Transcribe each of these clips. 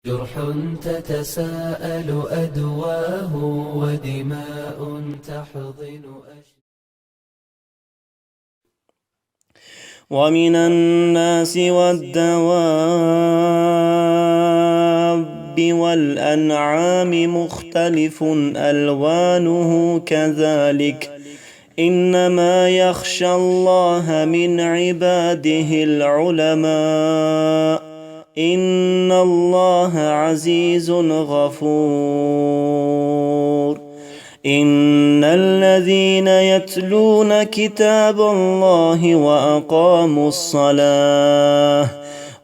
جرح تتساءل أدواه ودماء تحضن ومن الناس والدواب والأنعام مختلف ألوانه كذلك إنما يخشى الله من عباده العلماء إن الله عزيز غفور إن الذين يتلون كتاب الله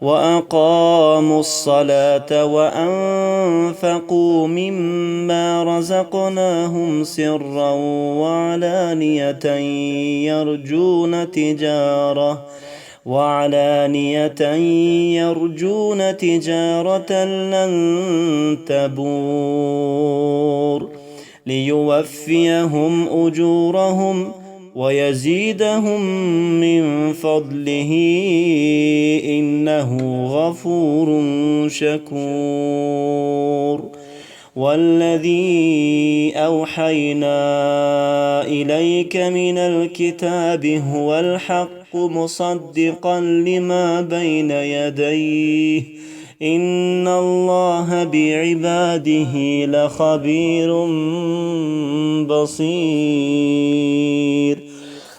وأقاموا الصلاة وأنفقوا مما رزقناهم سرا وعلانية يرجون تجارة لن تبور ليوفيهم أجورهم ويزيدهم من فضله إنه غفور شكور والذي أوحينا إليك من الكتاب هو الحق مصدقا لما بين يديه إن الله بعباده لخبير بصير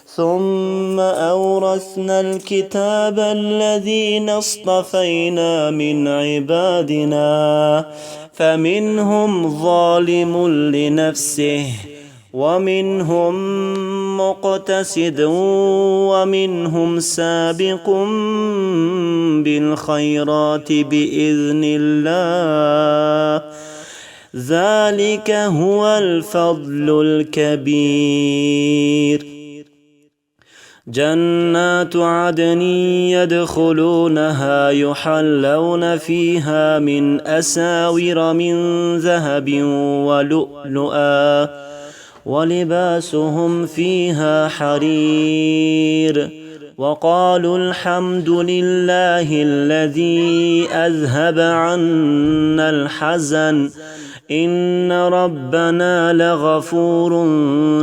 ثم أورثنا الكتاب الذين اصطفينا من عبادنا فمنهم ظالم لنفسه ومنهم مقتصد ومنهم سابق بالخيرات بإذن الله ذلك هو الفضل الكبير جنات عدن يدخلونها يحلون فيها من أساور من ذهب ولؤلؤا ولباسهم فيها حرير وقالوا الحمد لله الذي أذهب عنا الحزن إن ربنا لغفور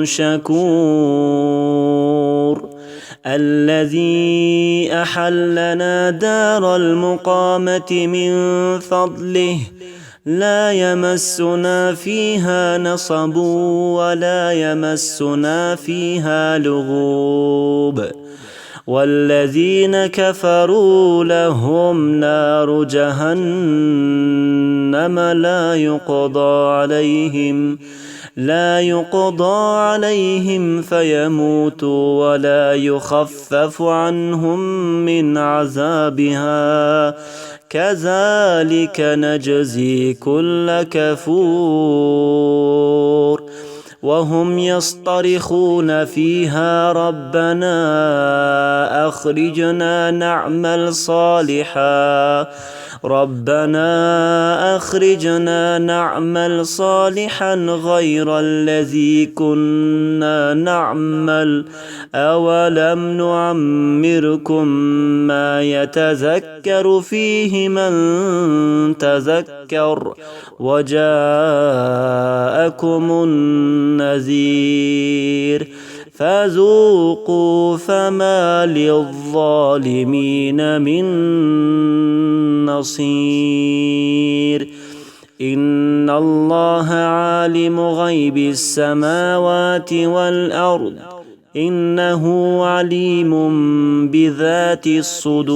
شكور الذي أحلنا دار المقامة من فضله لا يمسنا فيها نصب ولا يمسنا فيها لغوب والذين كفروا لهم نار جهنم لا يقضى عليهم فيموتوا ولا يخفف عنهم من عذابها كذلك نجزي كل كفور وهم يصطرخون فيها ربنا أخرجنا نعمل صالحا غير الذي كنا نعمل أولم نعمركم ما يتذكر فيه من تذكر وجاءكم النذير فذوقوا فما للظالمين من نصير إن الله عالم غيب السماوات والأرض إنه عليم بذات الصدور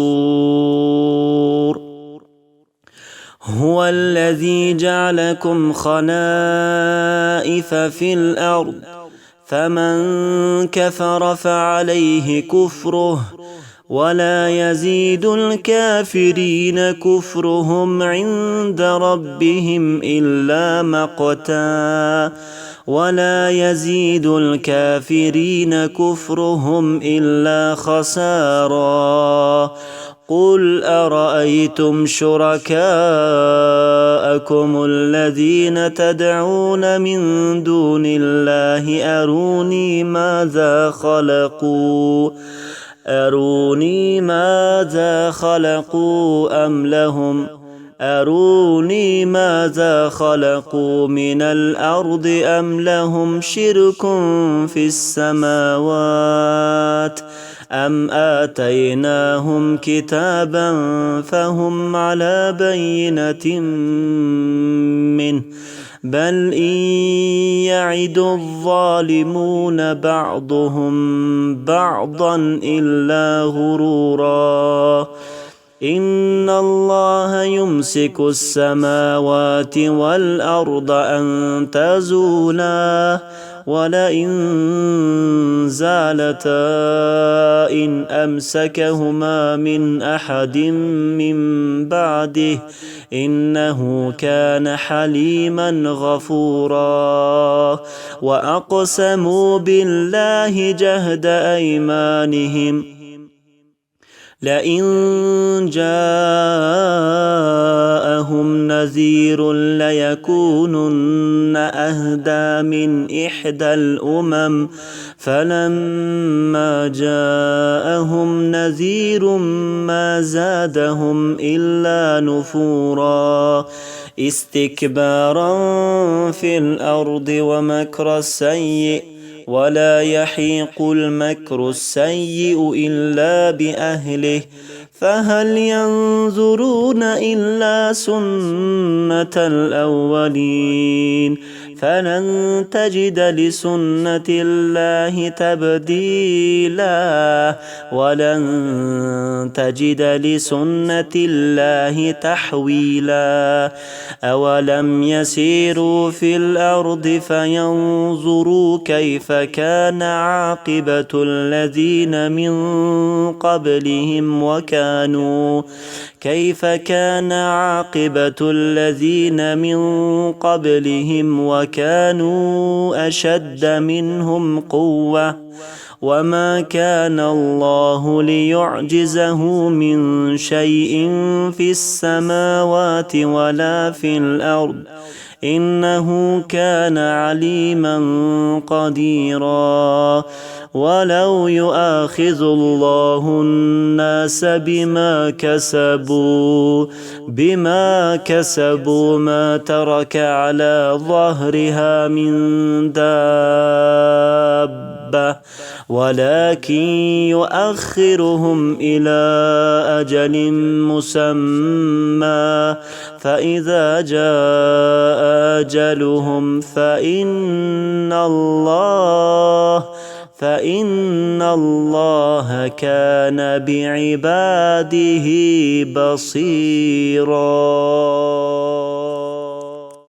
هو الذي جعلكم خلائف في الأرض فمن كفر فعليه كفره ولا يزيد الكافرين كفرهم عند ربهم إلا مقتا ولا يزيد الكافرين كفرهم إلا خسارا قل أرأيتم شركاءكم الذين تدعون من دون الله أروني ماذا خلقوا أروني ماذا خلقوا من الأرض أم لهم شرك في السماوات أم آتيناهم كتابا فهم على بينة منه بل إن يعد الظالمون بعضهم بعضا إلا غرورا إن الله يمسك السماوات والأرض أن تزولا ولئن زالتا إن أمسكهما من أحد من بعده إنه كان حليما غفورا وأقسموا بالله جهد أيمانهم لئن جاءهم نذير ليكونن أهدى من إحدى الأمم فلما جاءهم نذير ما زادهم إلا نفورا استكبارا في الأرض ومكر السيء ولا يحيق المكر السيء إلا بأهله فهل ينظرون إلا سنة الأولين فلن تجد لسنة الله تبديلا ولن تجد لسنة الله تحويلا أولم يسيروا في الأرض فينظروا كيف كان عاقبة الذين من قبلهم وكانوا أشد منهم قوة وما كان الله ليعجزه من شيء في السماوات ولا في الأرض إنه كان عليما قديرا ولو يؤاخذ الله الناس بما كسبوا ما ترك على ظهرها من دابة ولكن يؤخرهم إلى أجل مسمى فإذا جاء أجلهم فإن الله كان بعباده بصيرا.